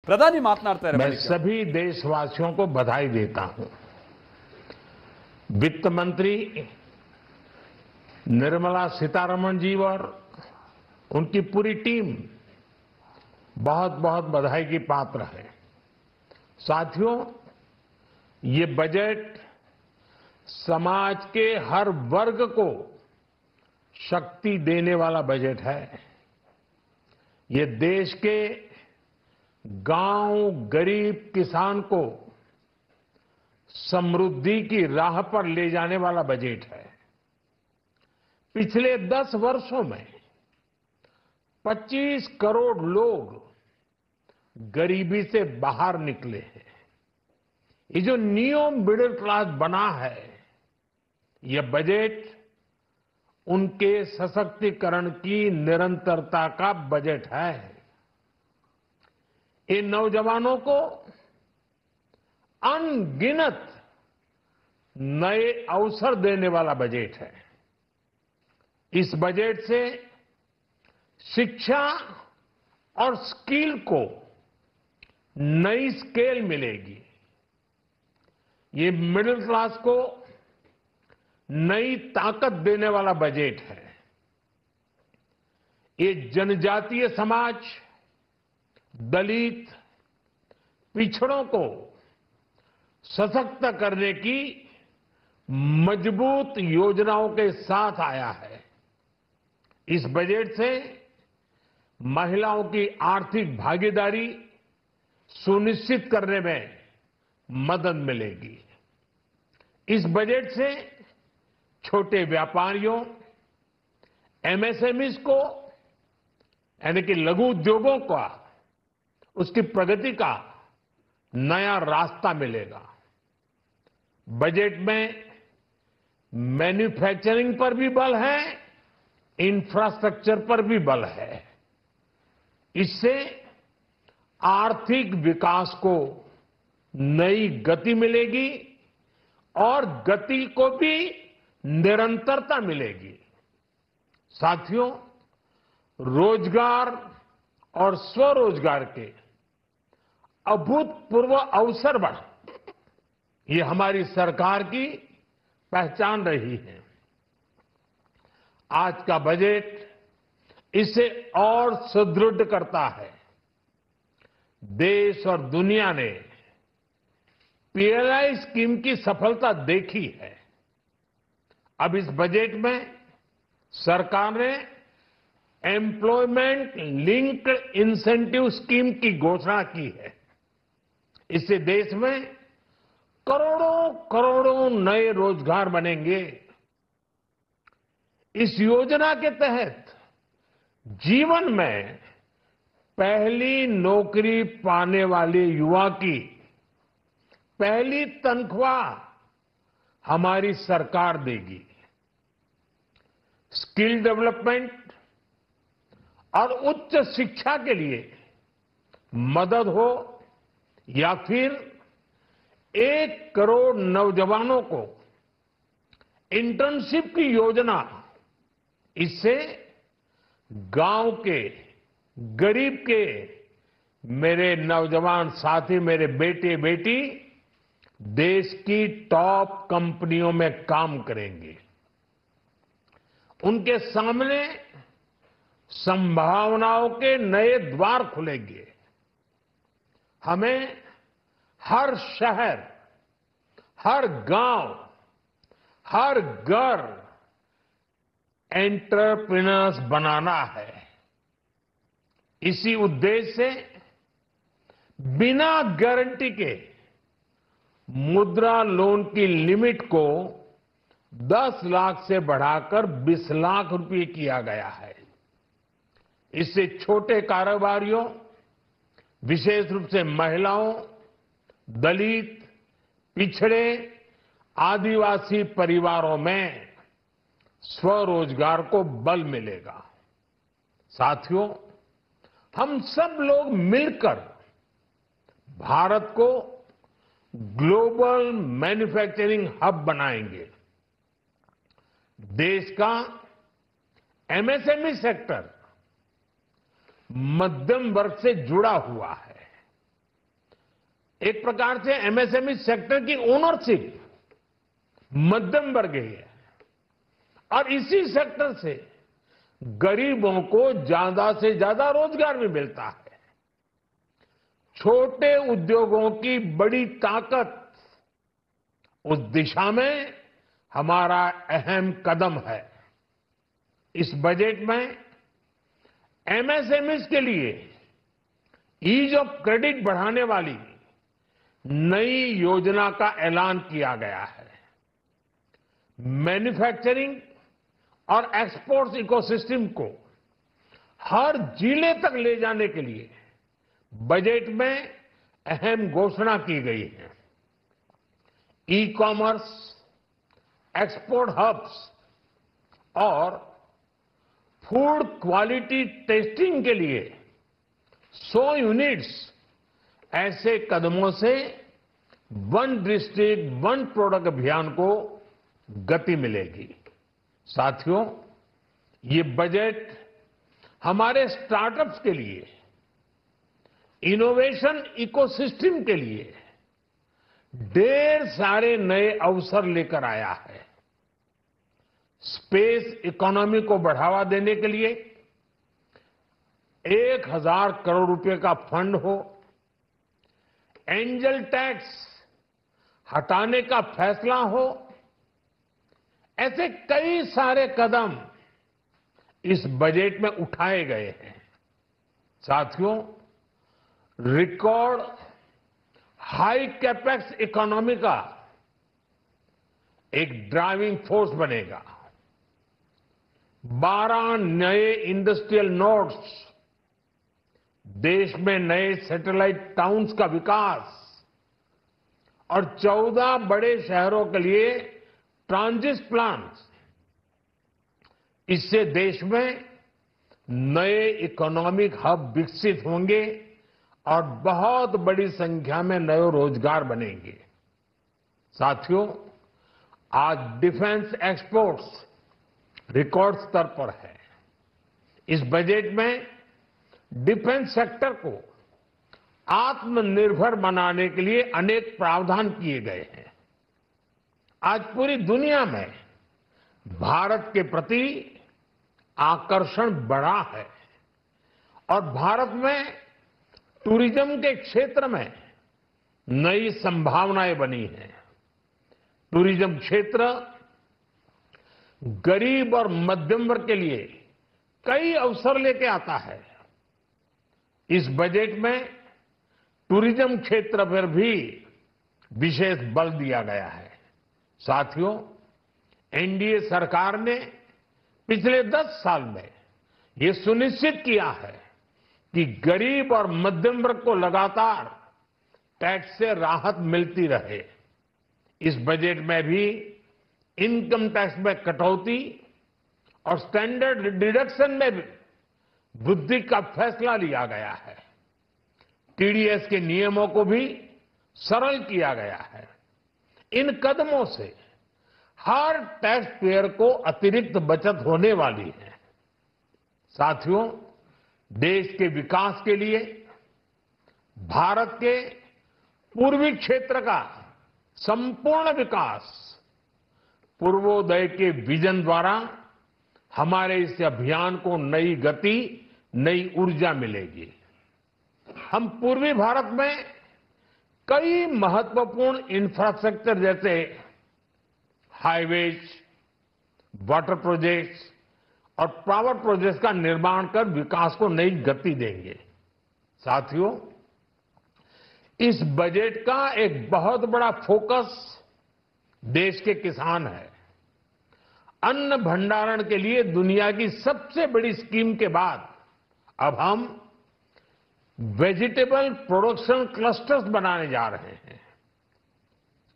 ಪ್ರಧಾನಿ ಮಾತನಾಡ್ತಾರೆ मैं सभी देशवासियों को बधाई देता हूं। वित्त मंत्री निर्मला सीतारमण जी और उनकी पूरी टीम बहुत बहुत बधाई की पात्र है। साथियों, ये बजट समाज के हर वर्ग को शक्ति देने वाला बजट है। ये देश के गांव गरीब किसान को समृद्धि की राह पर ले जाने वाला बजट है। पिछले 10 वर्षों में 25 करोड़ लोग गरीबी से बाहर निकले हैं। ये जो न्यू मिडिल क्लास बना है, यह बजट उनके सशक्तिकरण की निरंतरता का बजट है। इन नौजवानों को अनगिनत नए अवसर देने वाला बजट है। इस बजट से शिक्षा और स्किल को नई स्केल मिलेगी। ये मिडिल क्लास को नई ताकत देने वाला बजट है। ये जनजातीय समाज, दलित, पिछड़ों को सशक्त करने की मजबूत योजनाओं के साथ आया है। इस बजट से महिलाओं की आर्थिक भागीदारी सुनिश्चित करने में मदद मिलेगी। इस बजट से छोटे व्यापारियों, एमएसएमईज को यानी कि लघु उद्योगों का उसकी प्रगति का नया रास्ता मिलेगा। बजट में मैन्युफैक्चरिंग पर भी बल है, इंफ्रास्ट्रक्चर पर भी बल है। इससे आर्थिक विकास को नई गति मिलेगी और गति को भी निरंतरता मिलेगी। साथियों, रोजगार और स्वरोजगार के अभूतपूर्व अवसर बढ़, ये हमारी सरकार की पहचान रही है। आज का बजट इसे और सुदृढ़ करता है। देश और दुनिया ने पीएलआई स्कीम की सफलता देखी है। अब इस बजट में सरकार ने एम्प्लॉयमेंट लिंक्ड इंसेंटिव स्कीम की घोषणा की है। इससे देश में करोड़ों करोड़ों नए रोजगार बनेंगे। इस योजना के तहत जीवन में पहली नौकरी पाने वाले युवा की पहली तनख्वाह हमारी सरकार देगी। स्किल डेवलपमेंट और उच्च शिक्षा के लिए मदद हो या फिर 1 करोड़ नौजवानों को इंटर्नशिप की योजना, इससे गांव के गरीब के मेरे नौजवान साथी, मेरे बेटे बेटी देश की टॉप कंपनियों में काम करेंगे। उनके सामने संभावनाओं के नए द्वार खुलेंगे। हमें हर शहर, हर गांव, हर घर एंटरप्रेन्योर्स बनाना है। इसी उद्देश्य से बिना गारंटी के मुद्रा लोन की लिमिट को 10 लाख से बढ़ाकर 20 लाख रुपए किया गया है। इससे छोटे कारोबारियों, विशेष रूप से महिलाओं, दलित, पिछड़े, आदिवासी परिवारों में स्वरोजगार को बल मिलेगा। साथियों, हम सब लोग मिलकर भारत को ग्लोबल मैन्युफैक्चरिंग हब बनाएंगे। देश का एमएसएमई सेक्टर मध्यम वर्ग से जुड़ा हुआ है। एक प्रकार से एमएसएमई सेक्टर की ओनरशिप मध्यम वर्ग की है और इसी सेक्टर से गरीबों को ज्यादा से ज्यादा रोजगार भी मिलता है। छोटे उद्योगों की बड़ी ताकत उस दिशा में हमारा अहम कदम है। इस बजट में एमएसएमईज के लिए ईज ऑफ क्रेडिट बढ़ाने वाली नई योजना का ऐलान किया गया है। मैन्युफैक्चरिंग और एक्सपोर्ट्स इकोसिस्टम को हर जिले तक ले जाने के लिए बजट में अहम घोषणा की गई है। ई कॉमर्स, एक्सपोर्ट हब्स और फूड क्वालिटी टेस्टिंग के लिए 100 यूनिट्स, ऐसे कदमों से वन डिस्ट्रिक्ट वन प्रोडक्ट अभियान को गति मिलेगी। साथियों, ये बजट हमारे स्टार्टअप्स के लिए, इनोवेशन इकोसिस्टम के लिए ढेर सारे नए अवसर लेकर आया है। स्पेस इकोनॉमी को बढ़ावा देने के लिए 1000 करोड़ रुपए का फंड हो, एंजल टैक्स हटाने का फैसला हो, ऐसे कई सारे कदम इस बजट में उठाए गए हैं। साथियों, रिकॉर्ड हाई कैपेक्स इकोनॉमी का एक ड्राइविंग फोर्स बनेगा। 12 नए इंडस्ट्रियल नोड्स, देश में नए सैटेलाइट टाउन्स का विकास और 14 बड़े शहरों के लिए ट्रांजिट प्लान्स, इससे देश में नए इकोनॉमिक हब विकसित होंगे और बहुत बड़ी संख्या में नए रोजगार बनेंगे। साथियों, आज डिफेंस एक्सपोर्ट्स रिकॉर्ड स्तर पर है। इस बजट में डिफेंस सेक्टर को आत्मनिर्भर बनाने के लिए अनेक प्रावधान किए गए हैं। आज पूरी दुनिया में भारत के प्रति आकर्षण बढ़ा है और भारत में टूरिज्म के क्षेत्र में नई संभावनाएं बनी हैं। टूरिज्म क्षेत्र गरीब और मध्यम वर्ग के लिए कई अवसर लेके आता है। इस बजट में टूरिज्म क्षेत्र पर भी विशेष बल दिया गया है। साथियों, एनडीए सरकार ने पिछले 10 साल में ये सुनिश्चित किया है कि गरीब और मध्यम वर्ग को लगातार टैक्स से राहत मिलती रहे। इस बजट में भी इनकम टैक्स में कटौती और स्टैंडर्ड डिडक्शन में भी वृद्धि का फैसला लिया गया है। टीडीएस के नियमों को भी सरल किया गया है। इन कदमों से हर टैक्स पेयर को अतिरिक्त बचत होने वाली है। साथियों, देश के विकास के लिए भारत के पूर्वी क्षेत्र का संपूर्ण विकास पूर्वोदय के विजन द्वारा हमारे इस अभियान को नई गति, नई ऊर्जा मिलेगी। हम पूर्वी भारत में कई महत्वपूर्ण इंफ्रास्ट्रक्चर जैसे हाईवेज, वाटर प्रोजेक्ट्स और पावर प्रोजेक्ट्स का निर्माण कर विकास को नई गति देंगे। साथियों, इस बजट का एक बहुत बड़ा फोकस देश के किसान है। अन्न भंडारण के लिए दुनिया की सबसे बड़ी स्कीम के बाद अब हम वेजिटेबल प्रोडक्शन क्लस्टर्स बनाने जा रहे हैं।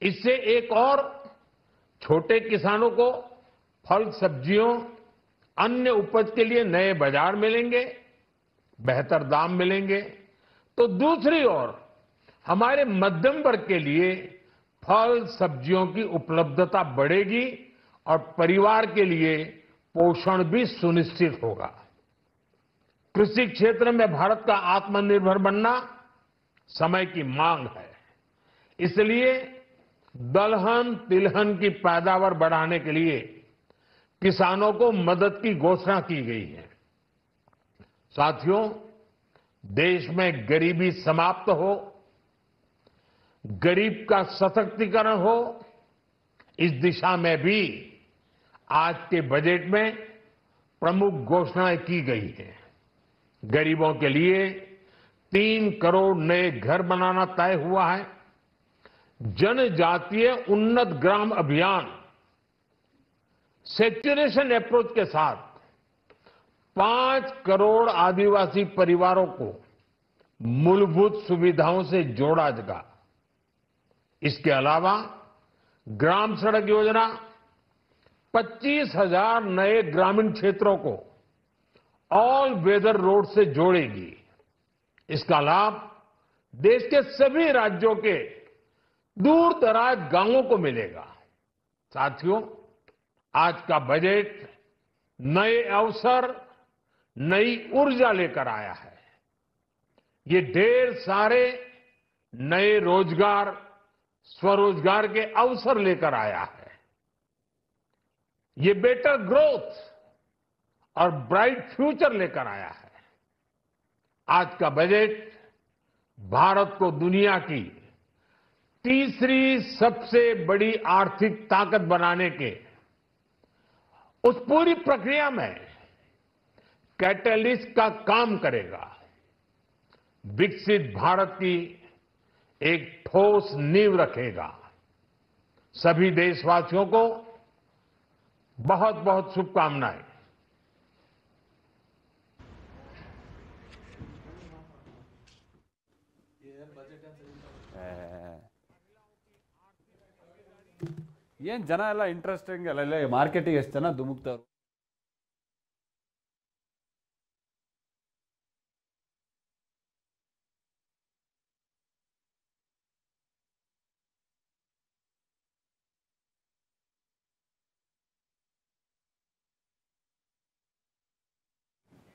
इससे एक और छोटे किसानों को फल, सब्जियों, अन्य उपज के लिए नए बाजार मिलेंगे, बेहतर दाम मिलेंगे। तो दूसरी ओर हमारे मध्यम वर्ग के लिए फल, सब्जियों की उपलब्धता बढ़ेगी और परिवार के लिए पोषण भी सुनिश्चित होगा। कृषि क्षेत्र में भारत का आत्मनिर्भर बनना समय की मांग है। इसलिए दलहन तिलहन की पैदावार बढ़ाने के लिए किसानों को मदद की घोषणा की गई है। साथियों, देश में गरीबी समाप्त हो, गरीब का सशक्तिकरण हो, इस दिशा में भी आज के बजट में प्रमुख घोषणाएं की गई हैं। गरीबों के लिए 3 करोड़ नए घर बनाना तय हुआ है। जनजातीय उन्नत ग्राम अभियान सैचुरेशन अप्रोच के साथ 5 करोड़ आदिवासी परिवारों को मूलभूत सुविधाओं से जोड़ा जाएगा। इसके अलावा ग्राम सड़क योजना 25,000 नए ग्रामीण क्षेत्रों को ऑल वेदर रोड से जोड़ेगी। इसका लाभ देश के सभी राज्यों के दूर दराज गांवों को मिलेगा। साथियों, आज का बजट नए अवसर, नई ऊर्जा लेकर आया है। ये ढेर सारे नए रोजगार, स्वरोजगार के अवसर लेकर आया है। ये बेटर ग्रोथ और ब्राइट फ्यूचर लेकर आया है। आज का बजट भारत को दुनिया की तीसरी सबसे बड़ी आर्थिक ताकत बनाने के उस पूरी प्रक्रिया में कैटलिस्ट का काम करेगा। विकसित भारत की एक ठोस नींव रखेगा। सभी देशवासियों को बहुत बहुत शुभकामनाएं। ಏನು ಜನ ಎಲ್ಲ ಇಂಟ್ರೆಸ್ಟಿಂಗ್ ಅಲ್ಲ, ಮಾರ್ಕೆಟಿಗೆ ಎಷ್ಟು ಜನ ಧುಮುಕ್ತಾವ್ರು.